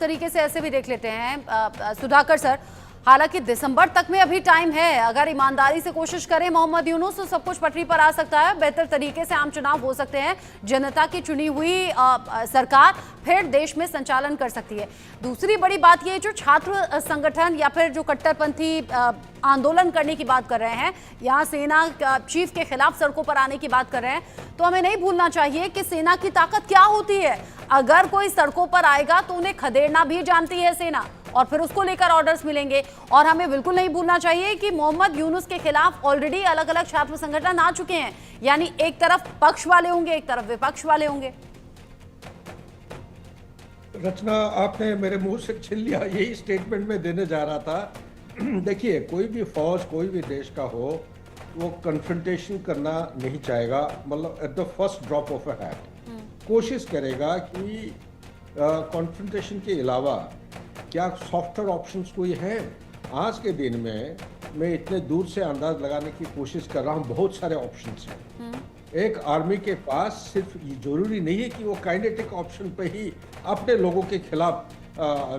तरीके से ऐसे भी देख लेते हैं सुधाकर सर, हालांकि दिसंबर तक में अभी टाइम है। अगर ईमानदारी से कोशिश करें मोहम्मद यूनुस तो सब कुछ पटरी पर आ सकता है, बेहतर तरीके से आम चुनाव हो सकते हैं, जनता की चुनी हुई सरकार फिर देश में संचालन कर सकती है। दूसरी बड़ी बात यह, जो छात्र संगठन या फिर जो कट्टरपंथी आंदोलन करने की बात कर रहे हैं, यहाँ सेना चीफ के खिलाफ सड़कों पर आने की बात कर रहे हैं, तो हमें नहीं भूलना चाहिए कि सेना की ताकत क्या होती है। अगर कोई सड़कों पर आएगा तो उन्हें खदेड़ना भी जानती है सेना, और फिर उसको लेकर ऑर्डर्स मिलेंगे। और हमें बिल्कुल नहीं भूलना चाहिए कि मोहम्मद यूनुस के खिलाफ ऑलरेडी अलग अलग छात्र संगठन आ चुके हैं, यानी एक तरफ पक्ष वाले होंगे, एक तरफ विपक्ष वाले होंगे। रचना, आपने मेरे मुंह से छीन लिया, यही स्टेटमेंट में देने जा रहा था। देखिए, कोई भी फौज कोई भी देश का हो, वो कन्फ्रंटेशन करना नहीं चाहेगा, मतलब at the first drop of a hat कोशिश करेगा कि कॉन्फ्रंटेशन के अलावा क्या सॉफ्टवेयर ऑप्शंस कोई हैं। आज के दिन में मैं इतने दूर से अंदाज लगाने की कोशिश कर रहा हूँ, बहुत सारे ऑप्शंस हैं। एक आर्मी के पास सिर्फ ये जरूरी नहीं है कि वो काइनेटिक ऑप्शन पे ही अपने लोगों के खिलाफ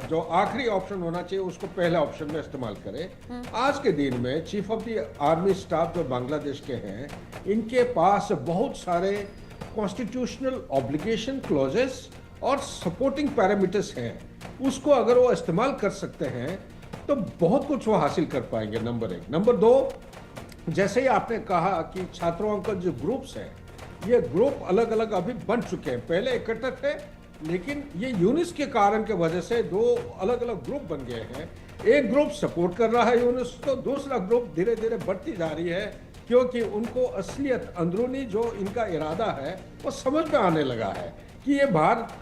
जो आखिरी ऑप्शन होना चाहिए उसको पहले ऑप्शन में इस्तेमाल करे। आज के दिन में chief of the army staff जो बांग्लादेश के हैं, इनके पास बहुत सारे कॉन्स्टिट्यूशनल ऑब्लिगेशन क्लॉजेस और सपोर्टिंग पैरामीटर्स हैं। उसको अगर वो इस्तेमाल कर सकते हैं तो बहुत कुछ वो हासिल कर पाएंगे, नंबर एक। नंबर दो, जैसे ही आपने कहा कि छात्रों के जो ग्रुप्स हैं, ये ग्रुप अलग अलग अभी बन चुके हैं, पहले इकट्ठे थे, लेकिन ये यूनुस के कारण के वजह से दो अलग अलग ग्रुप बन गए हैं। एक ग्रुप सपोर्ट कर रहा है यूनुस को, दूसरा ग्रुप धीरे धीरे बढ़ती जा रही है, क्योंकि उनको असलियत, अंदरूनी जो इनका इरादा है वो समझ में आने लगा है कि ये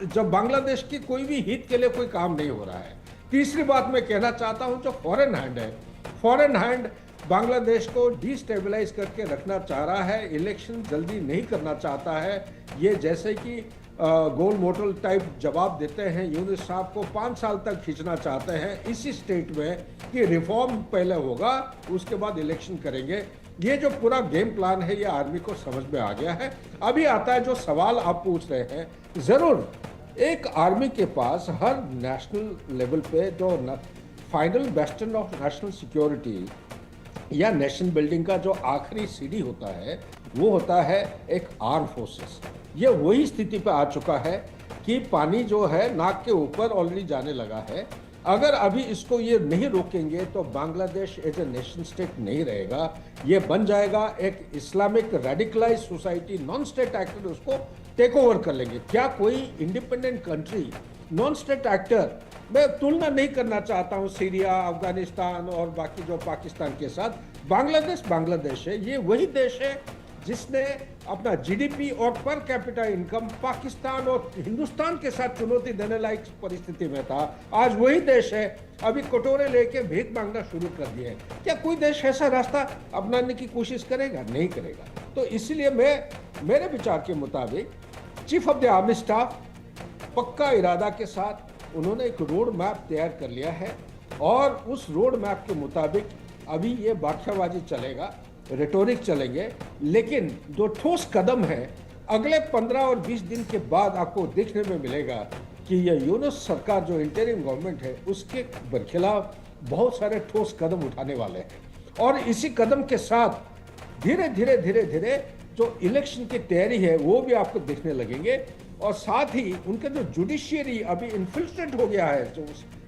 जब बांग्लादेश की कोई भी हित के लिए कोई काम नहीं हो रहा है। तीसरी बात मैं कहना चाहता हूं, जो फॉरेन हैंड है, फॉरेन हैंड बांग्लादेश को डिस्टेबलाइज करके रखना चाह रहा है, इलेक्शन जल्दी नहीं करना चाहता है। ये जैसे कि गोल मोटल टाइप जवाब देते हैं, यूनुस साहब को 5 साल तक खींचना चाहते हैं इसी स्टेट में कि रिफॉर्म पहले होगा, उसके बाद इलेक्शन करेंगे। ये जो पूरा गेम प्लान है, ये आर्मी को समझ में आ गया है। अभी आता है जो सवाल आप पूछ रहे हैं, जरूर एक आर्मी के पास हर नेशनल लेवल पे जो फाइनल बेस्टन ऑफ नेशनल सिक्योरिटी या नेशन बिल्डिंग का जो आखिरी सीढ़ी होता है, वो होता है एक आर्म फोर्सेस। ये वही स्थिति पे आ चुका है कि पानी जो है नाक के ऊपर ऑलरेडी जाने लगा है। अगर अभी इसको ये नहीं रोकेंगे तो Bangladesh as a nation state नहीं रहेगा, ये बन जाएगा एक Islamic radicalize society. Non state actor उसको टेक ओवर कर लेंगे। क्या कोई independent country non state actor, मैं तुलना नहीं करना चाहता हूँ सीरिया, अफगानिस्तान और बाकी जो पाकिस्तान के साथ, बांग्लादेश है, ये वही देश है जिसने अपना जीडीपी और पर कैपिटा इनकम पाकिस्तान और हिंदुस्तान के साथ चुनौती देने लायक परिस्थिति में था। आज वही देश है, अभी कटोरे लेके भीख मांगना शुरू कर दिए। क्या कोई देश ऐसा रास्ता अपनाने की कोशिश करेगा? नहीं करेगा। तो इसलिए मेरे विचार के मुताबिक chief of the army staff पक्का इरादा के साथ उन्होंने एक रोड मैप तैयार कर लिया है, और उस रोड मैप के मुताबिक अभी ये बाखियाबाजी चलेगा, रेटोरिक चलेंगे, लेकिन जो ठोस कदम है अगले 15 और 20 दिन के बाद आपको देखने में मिलेगा कि यह यूनुस सरकार जो इंटरिम गवर्नमेंट है उसके बरखिलाफ बहुत सारे ठोस कदम उठाने वाले हैं। और इसी कदम के साथ धीरे धीरे जो इलेक्शन की तैयारी है वो भी आपको देखने लगेंगे। और साथ ही उनका जो जुडिशियरी अभी इन्फिल्ट्रेट हो गया है, जो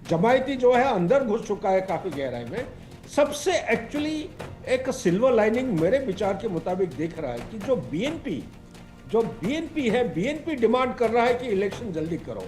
जमायती जो है अंदर घुस चुका है काफी गहराई में, सबसे एक्चुअली एक सिल्वर लाइनिंग मेरे विचार के मुताबिक देख रहा है कि जो बीएनपी है, बीएनपी डिमांड कर रहा है कि इलेक्शन जल्दी करो।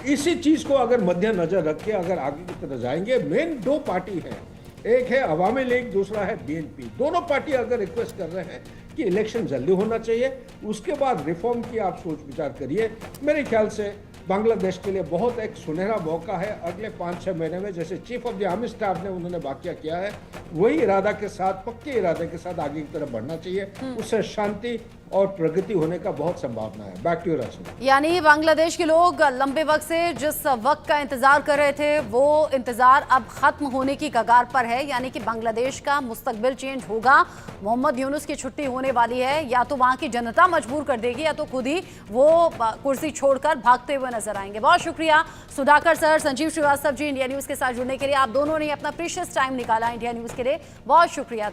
इसी चीज को अगर मद्देनजर रख के अगर आगे की तरफ जाएंगे, मेन दो पार्टी हैं, एक है अवामी लीग, दूसरा है बीएनपी। दोनों पार्टी अगर रिक्वेस्ट कर रहे हैं कि इलेक्शन जल्दी होना चाहिए, उसके बाद रिफॉर्म की आप सोच विचार करिए। मेरे ख्याल से बांग्लादेश के लिए बहुत एक सुनहरा मौका है अगले 5-6 महीने में। जैसे chief of the army staff ने उन्होंने वाकया किया है, वही इरादा के साथ, पक्के इरादे के साथ आगे की तरफ बढ़ना चाहिए। उससे शांति, और प्रगति होने का बहुत संभावना है। बैक टू यू रचना। यानी बांग्लादेश के लोग लंबे वक्त से जिस वक्त का इंतजार कर रहे थे वो इंतजार अब खत्म होने की कगार पर है, यानी कि बांग्लादेश का मुस्तकबिल चेंज होगा। मोहम्मद यूनुस की छुट्टी होने वाली है, या तो वहां की जनता मजबूर कर देगी या तो खुद ही वो कुर्सी छोड़कर भागते हुए नजर आएंगे। बहुत शुक्रिया Sudhakar sir, Sanjeev Srivastava ji India news के साथ जुड़ने के लिए। आप दोनों ने अपना प्रीशियस टाइम निकाला इंडिया न्यूज के लिए, बहुत शुक्रिया।